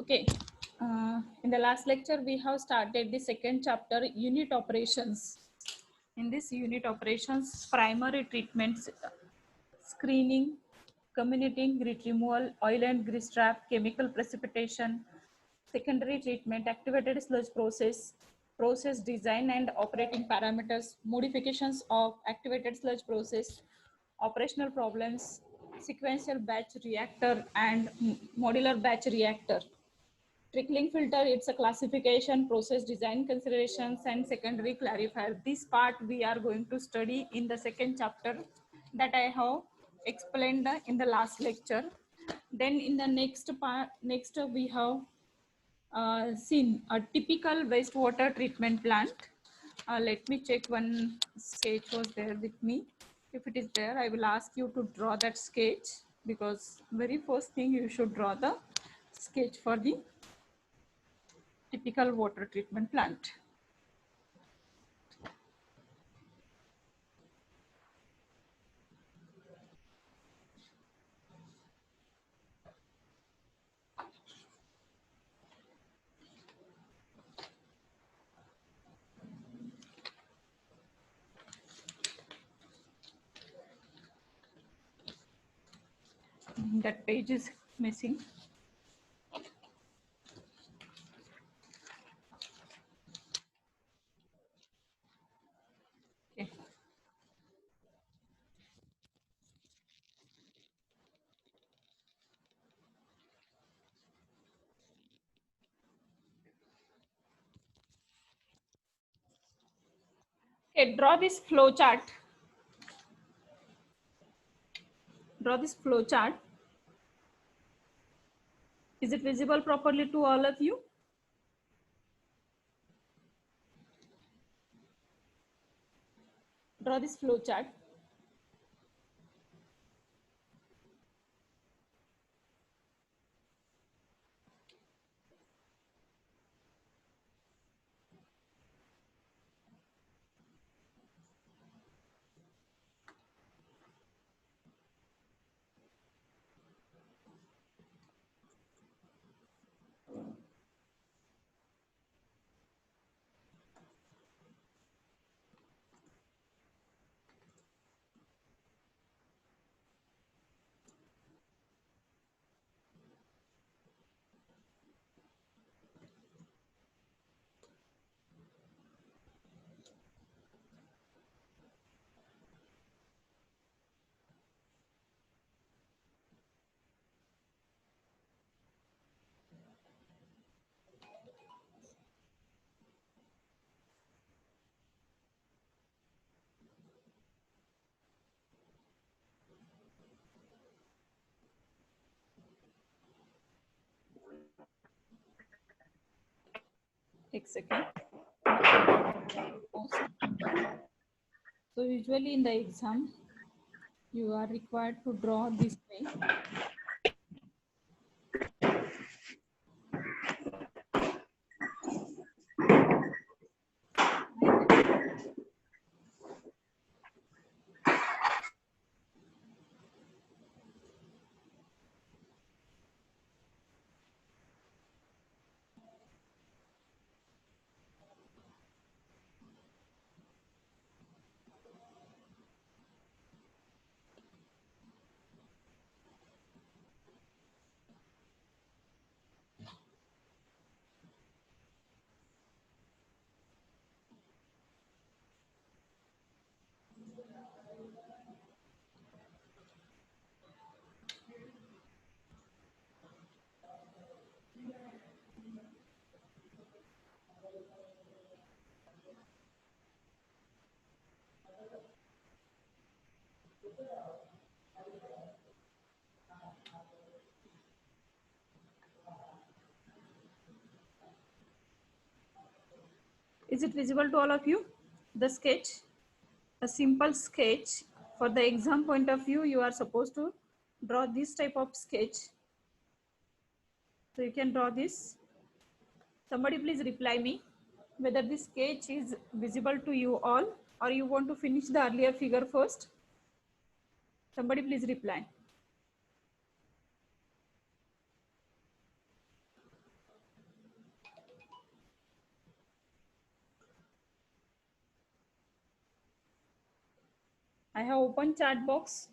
Okay. In the last lecture, we have started the second chapter, unit operations. In this unit operations, primary treatments, screening, comminuting, grit removal, oil and grease trap, chemical precipitation, secondary treatment, activated sludge process, process design and operating parameters, modifications of activated sludge process, operational problems, sequential batch reactor and modular batch reactor. Trickling filter, it's a classification, process design considerations, and secondary clarifier. This part we are going to study in the second chapter that I have explained in the last lecture. Then in the next part, we have seen a typical wastewater treatment plant. Let me check one sketch was there with me. If it is there, I will ask you to draw that sketch, because very first thing you should draw the sketch for the typical water treatment plant. That page is missing. Okay. Okay, draw this flow chart. Draw this flow chart. Is it visible properly to all of you? Draw this flow chart. Take a second. So usually in the exam, you are required to draw this way. Is it visible to all of you? The sketch, a simple sketch. For the exam point of view, you are supposed to draw this type of sketch. So you can draw this. Somebody please reply me whether this sketch is visible to you all, or you want to finish the earlier figure first. Somebody please reply. I have opened chat box.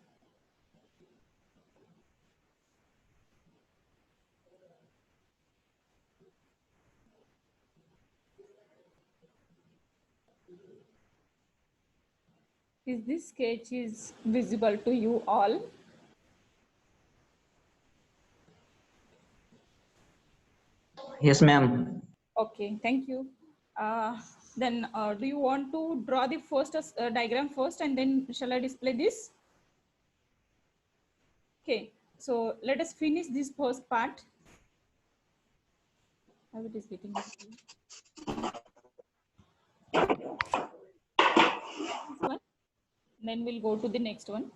Is this sketch is visible to you all? Yes, ma'am. Okay, thank you. Then do you want to draw the first diagram first and then shall I display this? Okay, so let us finish this first part. How it is getting this one. Then we'll go to the next one.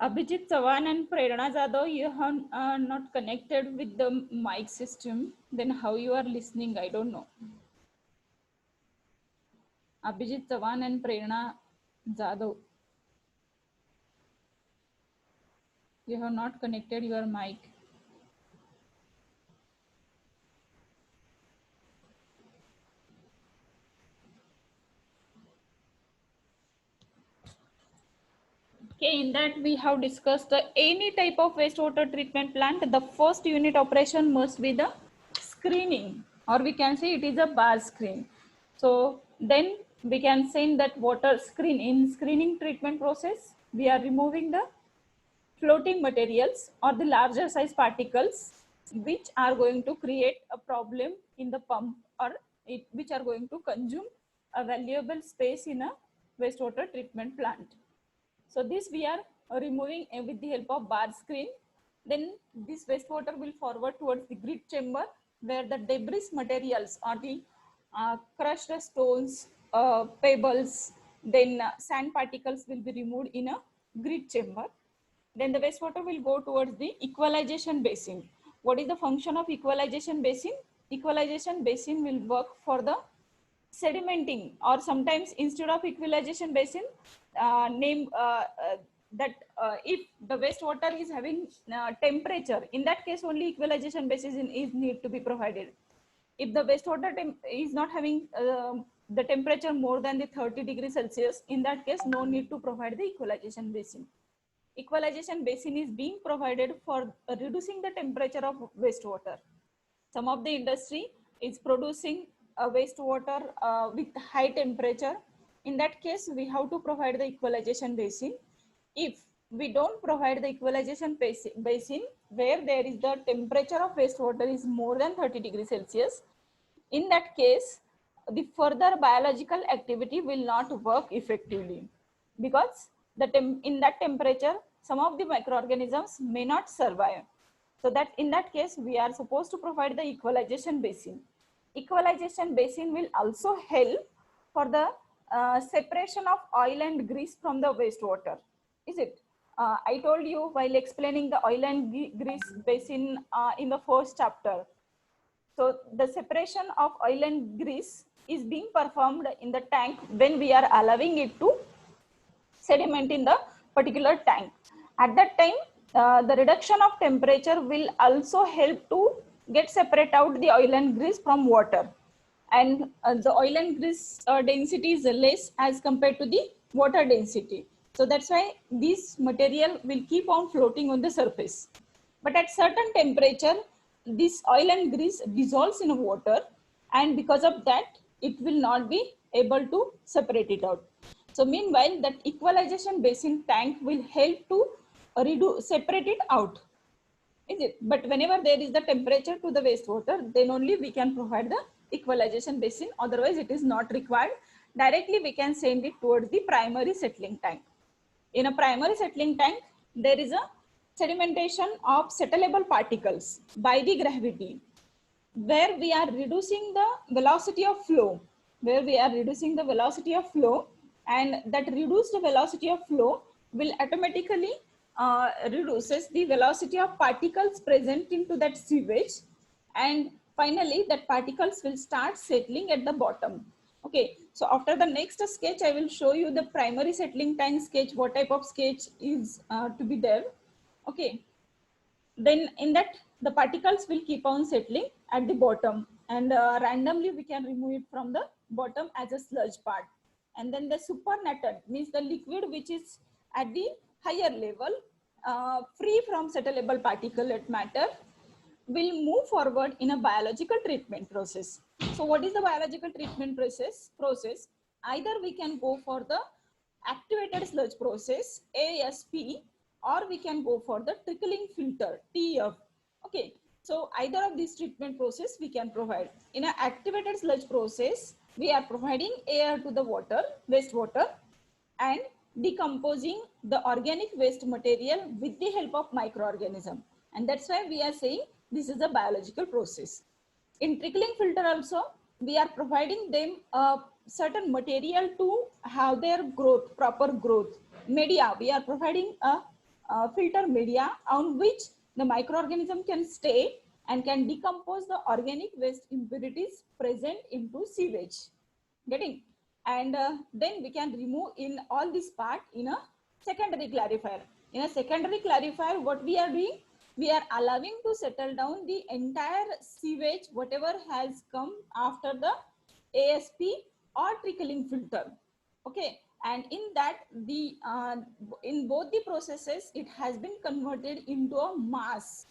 Abhijit Chavan and Prerna Jadhav, you have not connected with the mic system. Then how you are listening, I don't know. Abhijit Chavan and Prerna Jadhav, you have not connected your mic. Okay, in that we have discussed any type of wastewater treatment plant, the first unit operation must be the screening, or we can say it is a bar screen. So then we can say that water screen in screening treatment process, we are removing the floating materials or the larger size particles which are going to create a problem in the pump or which are going to consume a valuable space in a wastewater treatment plant. So this we are removing with the help of bar screen. Then this wastewater will forward towards the grid chamber where the debris materials or the crushed stones, pebbles, then sand particles will be removed in a grid chamber. Then the wastewater will go towards the equalization basin. What is the function of equalization basin? Equalization basin will work for the sedimenting, or sometimes instead of equalization basin, name that if the wastewater is having temperature, in that case only equalization basin is need to be provided. If the wastewater is not having the temperature more than the 30 degrees Celsius, in that case no need to provide the equalization basin. Equalization basin is being provided for reducing the temperature of wastewater. Some of the industry is producing a wastewater with high temperature. In that case, we have to provide the equalization basin. If we don't provide the equalization basin where there is the temperature of wastewater is more than 30 degrees Celsius, in that case, the further biological activity will not work effectively, because in that temperature, some of the microorganisms may not survive. So that in that case, we are supposed to provide the equalization basin. Equalization basin will also help for the separation of oil and grease from the wastewater. Is it? I told you while explaining the oil and grease basin in the first chapter. So the separation of oil and grease is being performed in the tank when we are allowing it to sediment in the particular tank. At that time, the reduction of temperature will also help to get separate out the oil and grease from water. And the oil and grease density is less as compared to the water density. So that's why this material will keep on floating on the surface. But at certain temperature, this oil and grease dissolves in water, and because of that, it will not be able to separate it out. So meanwhile, that equalization basin tank will help to separate it out. Is it? But whenever there is the temperature to the wastewater, then only we can provide the equalization basin. Otherwise, it is not required. Directly, we can send it towards the primary settling tank. In a primary settling tank, there is a sedimentation of settleable particles by the gravity, where we are reducing the velocity of flow, and that reduced velocity of flow will automatically reduces the velocity of particles present into that sewage, and finally that particles will start settling at the bottom. Okay, so after the next sketch, I will show you the primary settling tank sketch, what type of sketch is to be there. Okay, then in that the particles will keep on settling at the bottom, and randomly we can remove it from the bottom as a sludge part. And then the supernatant means the liquid which is at the higher level, free from settleable particulate matter, will move forward in a biological treatment process. So what is the biological treatment process? Either we can go for the activated sludge process, ASP, or we can go for the trickling filter, TF. Okay, so either of these treatment process we can provide. In an activated sludge process, we are providing air to the water, wastewater, and decomposing the organic waste material with the help of microorganism. And that's why we are saying this is a biological process. In trickling filter also, we are providing them a certain material to have their growth, proper growth. Media, we are providing a filter media on which the microorganism can stay and can decompose the organic waste impurities present into sewage. Getting? And then we can remove in all this part in a secondary clarifier. In a secondary clarifier, what we are doing, we are allowing to settle down the entire sewage, whatever has come after the ASP or trickling filter. Okay, and in that the in both the processes it has been converted into a mass,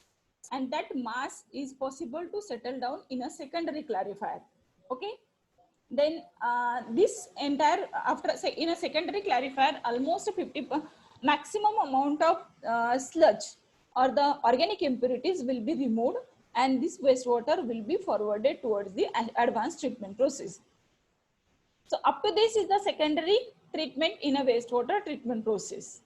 and that mass is possible to settle down in a secondary clarifier. Okay, then this entire, after say in a secondary clarifier, almost 50 maximum amount of sludge or the organic impurities will be removed, and this wastewater will be forwarded towards the advanced treatment process. So up to this is the secondary treatment in a wastewater treatment process.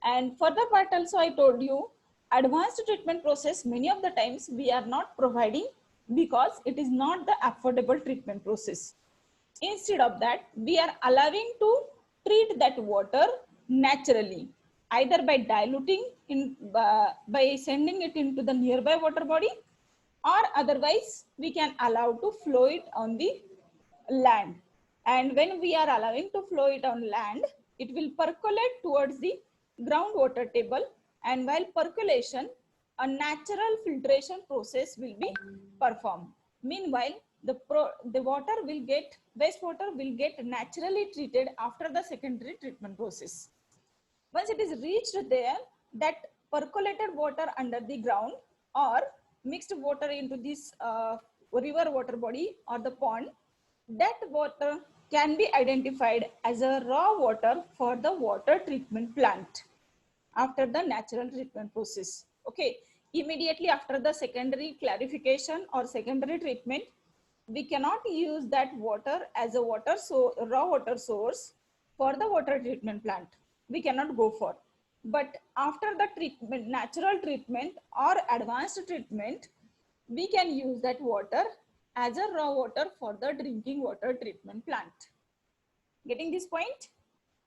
And further part also I told you, advanced treatment process many of the times we are not providing because it is not the affordable treatment process. Instead of that, we are allowing to treat that water naturally, either by diluting in by sending it into the nearby water body, or otherwise we can allow to flow it on the land. And when we are allowing to flow it on land, it will percolate towards the groundwater table, and while percolation, a natural filtration process will be performed. Meanwhile, the wastewater will get naturally treated after the secondary treatment process. Once it is reached there, that percolated water under the ground or mixed water into this river water body or the pond, that water can be identified as a raw water for the water treatment plant after the natural treatment process. Okay, immediately after the secondary clarification or secondary treatment, we cannot use that water as a raw water source for the water treatment plant. We cannot go for. But after the treatment, natural treatment or advanced treatment, we can use that water as a raw water for the drinking water treatment plant. Getting this point?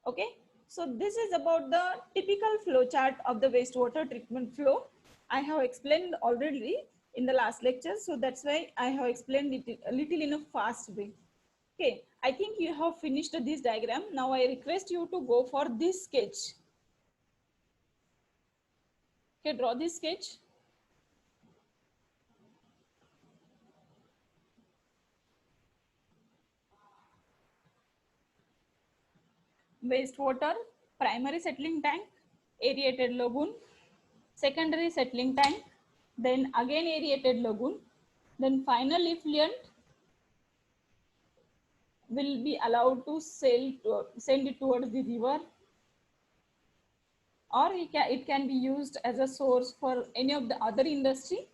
Okay. So this is about the typical flow chart of the wastewater treatment flow. I have explained already in the last lecture, so that's why I have explained it a little in a fast way. Okay, I think you have finished this diagram. Now I request you to go for this sketch. Okay, draw this sketch. Wastewater, primary settling tank, aerated lagoon, secondary settling tank, then again aerated lagoon, then final effluent will be allowed to send it towards the river, or it can be used as a source for any of the other industry.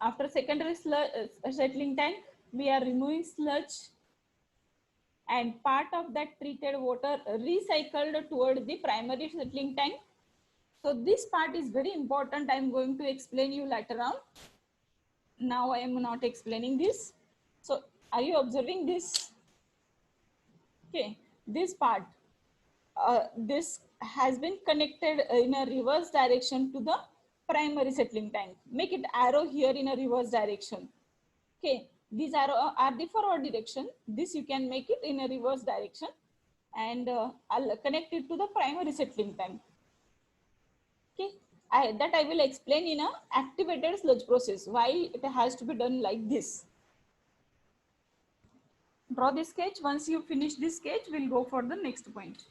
After secondary settling tank, we are removing sludge and part of that treated water recycled toward the primary settling tank. So this part is very important. I am going to explain you later on. Now I am not explaining this. So are you observing this? Okay, this part, this has been connected in a reverse direction to the primary settling tank. Make it arrow here in a reverse direction. Okay, these arrow are the forward direction. This you can make it in a reverse direction, and I'll connect it to the primary settling tank. Okay, that I will explain in a activated sludge process why it has to be done like this. Draw this sketch. Once you finish this sketch, we'll go for the next point.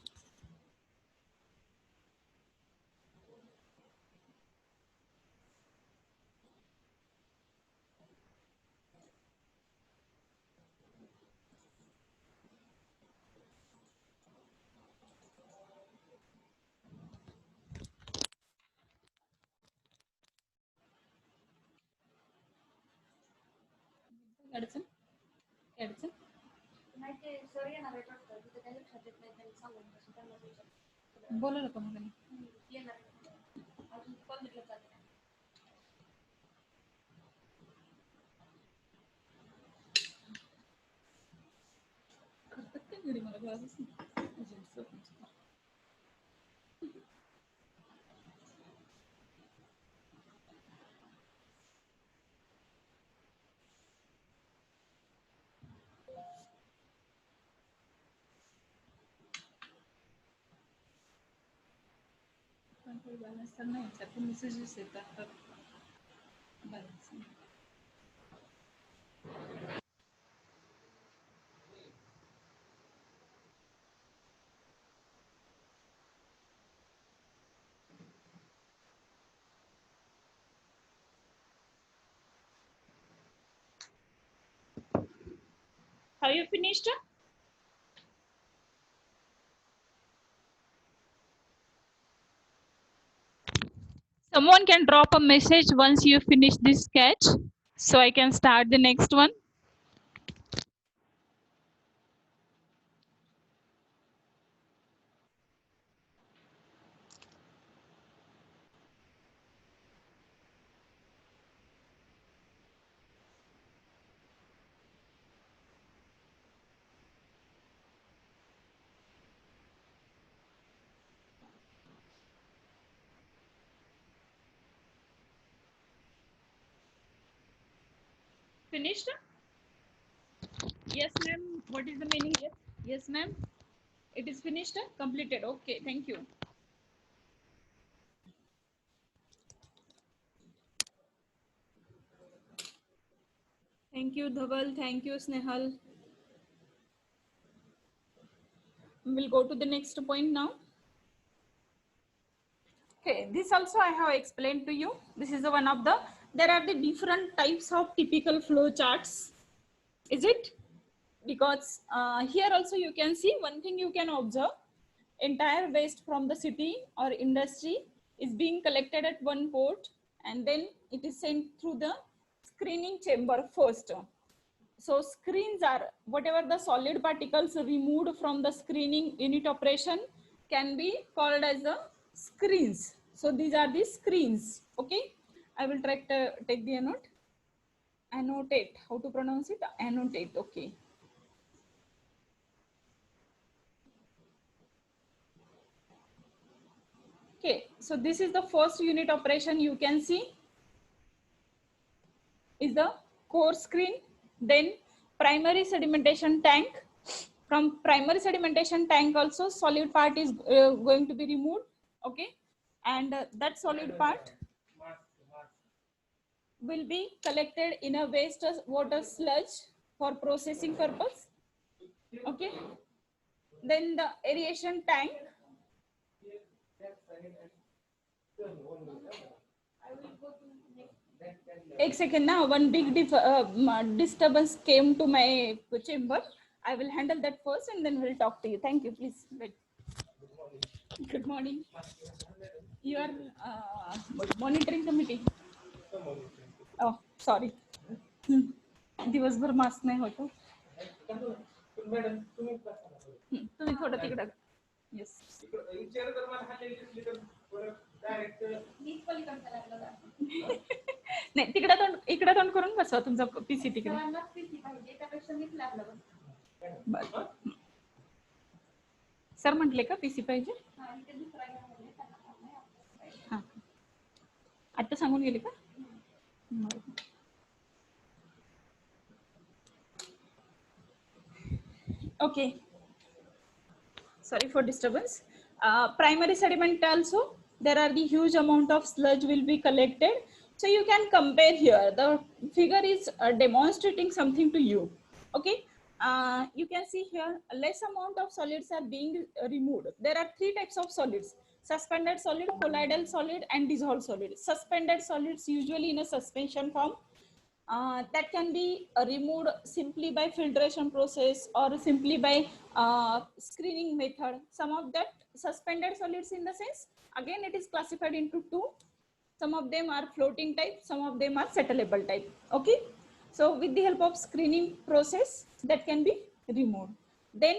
अडचण अडचण बोला का मग करतात का घरी मला गरजच नाही. कंट्रोल बॅलन्स तर नाही त्यात मेसेजेस येतात तर बॅलन्स नाही. Have you finished? Someone can drop a message once you finish this sketch, so I can start the next one. Finished? Yes, ma'am. What is the meaning? Yes, yes, ma'am. It is finished, completed. Okay, thank you. Thank you, Dhaval. Thank you, Snehal. We'll go to the next point now. Okay, this also I have explained to you. This is the one of the, there are the different types of typical flow charts. Is it? Because here also you can see one thing you can observe, entire waste from the city or industry is being collected at one port and then it is sent through the screening chamber first. So screens are whatever the solid particles removed from the screening unit operation can be called as the screens. So these are the screens. Okay, I will try to take the annotate. How to pronounce it? Annotate. Okay. Okay, so this is the first unit operation you can see is the core screen, then primary sedimentation tank. From primary sedimentation tank also solid part is going to be removed, okay, and that solid part will be collected in a waste water sludge for processing purpose, okay. Then the aeration tank, एक second now, one big disturbance came to my chamber. I will handle that first and then we'll talk to you. Thank you. Please wait. Good morning. You are monitoring committee. Oh, sorry. दिवसभर mask नाही होतो. तुम्ही थोडं तिकडं. Yes. नाही तिकडे तोंड इकडे तोंड करून बसवा तुमचा पीसी तिकडे. सर म्हटले का पीसी पाहिजे? आता सांगून गेली का? Okay. Sorry for disturbance. Primary sediment also, there are the huge amount of sludge will be collected. So you can compare here. The figure is demonstrating something to you. Okay. You can see here less amount of solids are being removed. There are three types of solids: suspended solid, colloidal solid, and dissolved solid. Suspended solids usually in a suspension form, that can be removed simply by filtration process or simply by screening method. Some of that suspended solids, in the sense, again it is classified into two. Some of them are floating type, some of them are settleable type. Okay, so with the help of screening process, that can be removed. Then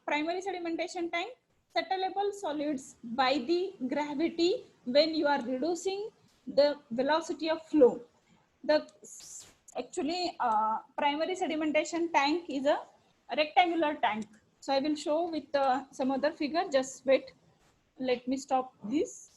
primary sedimentation tank, settleable solids by the gravity. When you are reducing the velocity of flow, the actually primary sedimentation tank is a rectangular tank. So I will show with some other figure. Just wait, let me stop this.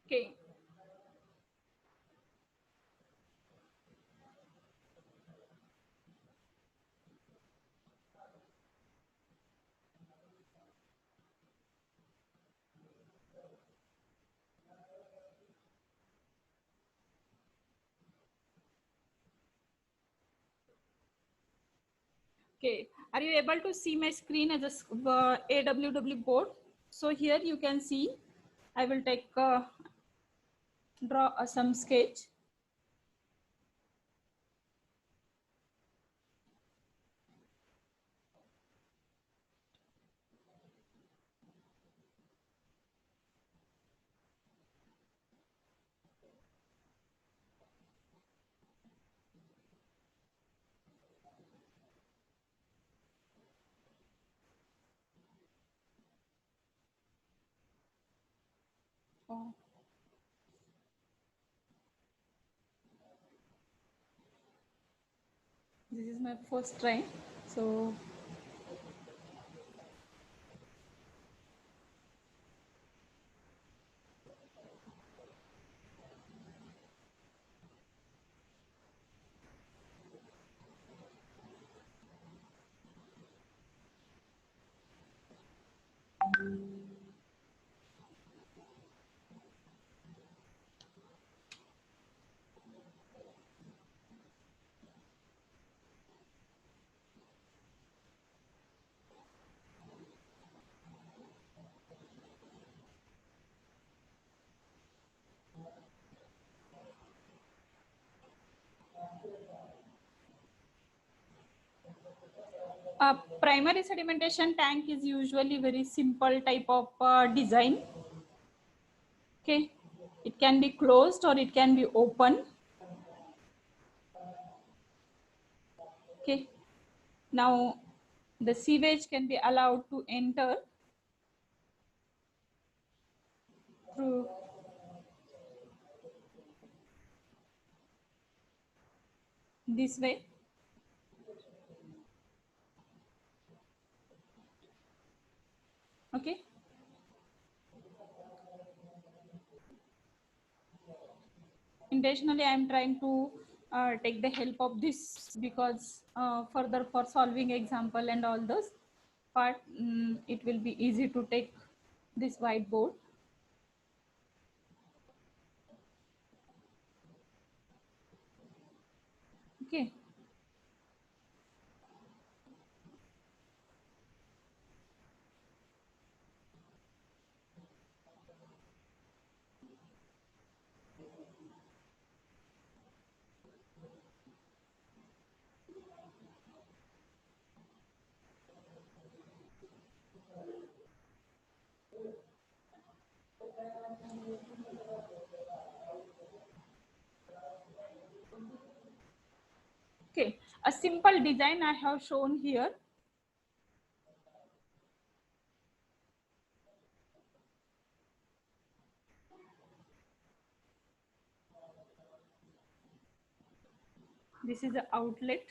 Okay. Okay, are you able to see my screen as a AWW board? So here you can see, I will take draw some sketch. Oh. This is my first try. So a primary sedimentation tank is usually very simple type of design. Okay, it can be closed or it can be open. Okay, now the sewage can be allowed to enter through this way. Okay, intentionally I am trying to take the help of this, because further for solving example and all those part, it will be easy to take this whiteboard. Okay, Okay, a simple design I have shown here. This is the outlet.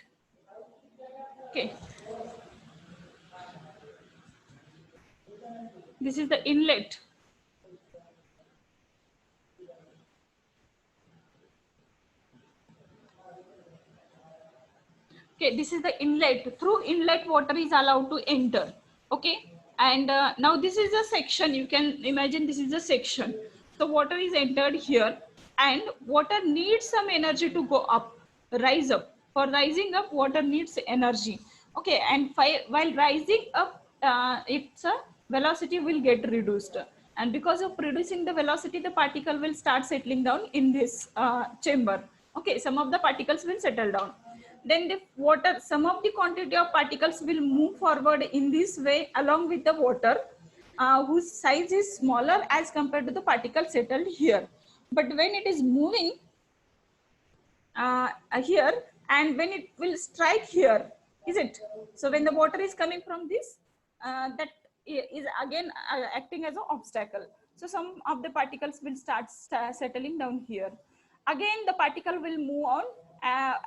Okay, this is the inlet. Okay, this is the inlet. Through inlet, water is allowed to enter. Okay, and now this is a section. You can imagine this is a section. So water is entered here, and water needs some energy to go up, rise up. For rising up, water needs energy. Okay, and while rising up, its velocity will get reduced. And because of reducing the velocity, the particle will start settling down in this chamber. Okay, some of the particles will settle down. Then the water, some of the quantity of particles will move forward in this way along with the water, whose size is smaller as compared to the particle settled here. But when it is moving here, and when it will strike here, is it? So when the water is coming from this, that is again acting as an obstacle. So some of the particles will start settling down here. Again, the particle will move on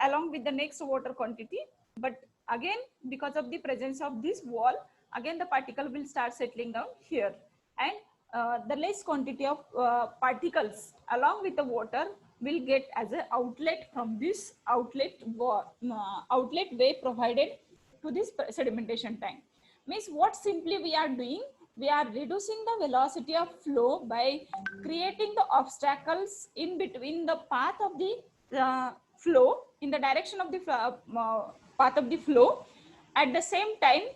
along with the next water quantity. But again, because of the presence of this wall, again the particle will start settling down here. And the less quantity of particles along with the water will get as an outlet from this outlet way provided to this sedimentation tank. Means what simply we are doing, we are reducing the velocity of flow by creating the obstacles in between the path of the flow, in the direction of the path of the flow. At the same time,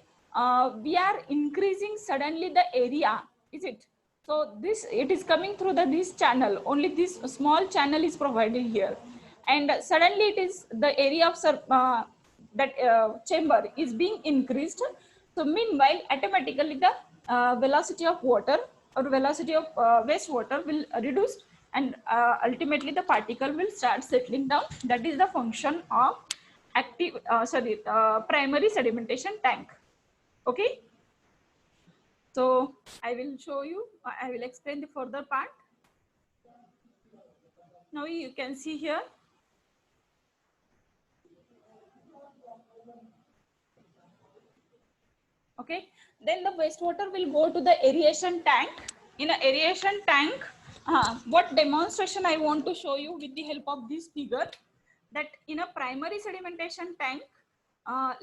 we are increasing suddenly the area, is it? So this, it is coming through this channel, only this small channel is provided here, and suddenly it is the area of that chamber is being increased. So meanwhile, automatically the velocity of water or velocity of wastewater will reduce, and ultimately the particle will start settling down. That is the function of primary sedimentation tank. Okay, so I will show you, I will explain the further part. Now you can see here. Okay, then the wastewater will go to the aeration tank. In an aeration tank, what demonstration I want to show you with the help of this figure, that in a primary sedimentation tank,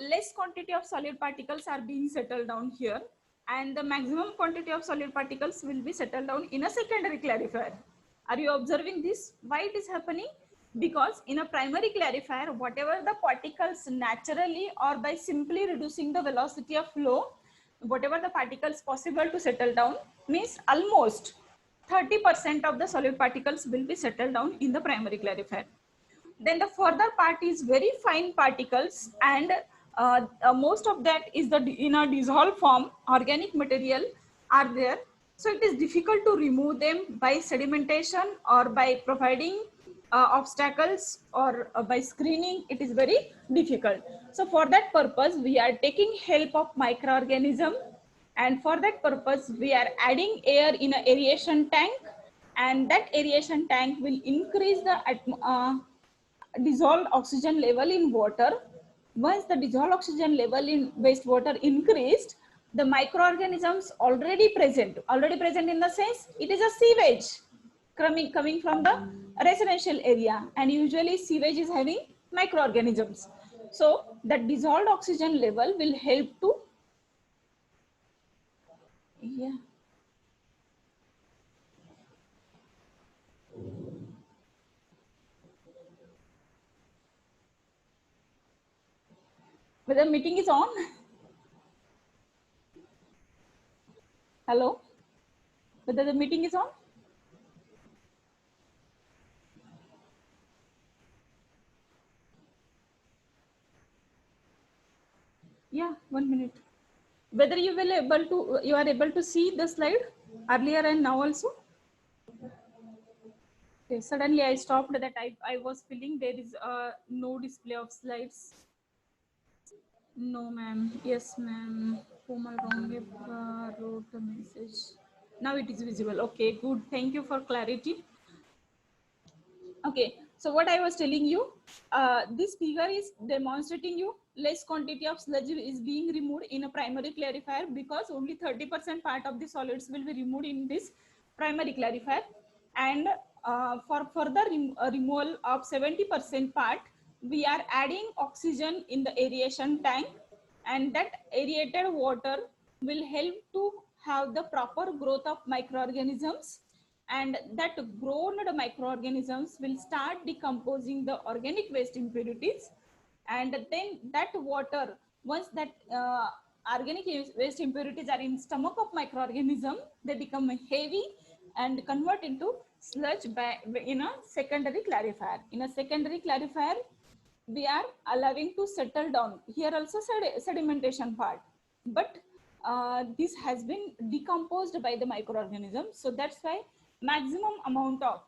less quantity of solid particles are being settled down here, and the maximum quantity of solid particles will be settled down in a secondary clarifier. Are you observing this? Why it is happening? Because in a primary clarifier, whatever the particles naturally or by simply reducing the velocity of flow, whatever the particles possible to settle down, means almost 30% of the solid particles will be settled down in the primary clarifier. Then the further part is very fine particles, and most of that is in a dissolved form, organic material are there. So it is difficult to remove them by sedimentation or by providing obstacles, or by screening. It is very difficult. So for that purpose, we are taking help of microorganism, and for that purpose, we are adding air in an aeration tank, and that aeration tank will increase the dissolved oxygen level in water. Once the dissolved oxygen level in wastewater increased, the microorganisms already present in the sense, it is a sewage coming from the residential area, and usually sewage is having microorganisms. So that dissolved oxygen level will help to, yeah. Whether meeting is on? Hello? Whether the meeting is on? Yeah, 1 minute. Whether you are able to see the slide earlier and now also. Okay, suddenly I stopped that I was feeling there is no display of slides. No, ma'am. Yes, ma'am. Whom I wrongly wrote the message. Now it is visible. Okay, good. Thank you for clarity. Okay, so what I was telling you, this figure is demonstrating you less quantity of sludge is being removed in a primary clarifier because only 30% part of the solids will be removed in this primary clarifier, and for further removal of 70% part, we are adding oxygen in the aeration tank, and that aerated water will help to have the proper growth of microorganisms, and that grown microorganisms will start decomposing the organic waste impurities, and then that water, once that organic waste impurities are in stomach of microorganism, they become heavy and convert into sludge in a secondary clarifier. In a secondary clarifier, we are allowing to settle down. Here also sedimentation part, but this has been decomposed by the microorganism. So that's why maximum amount of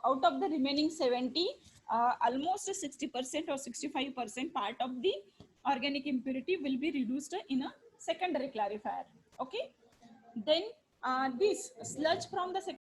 out of the remaining 70, almost 60% or 65% part of the organic impurity will be reduced in a secondary clarifier. Okay, then this sludge from the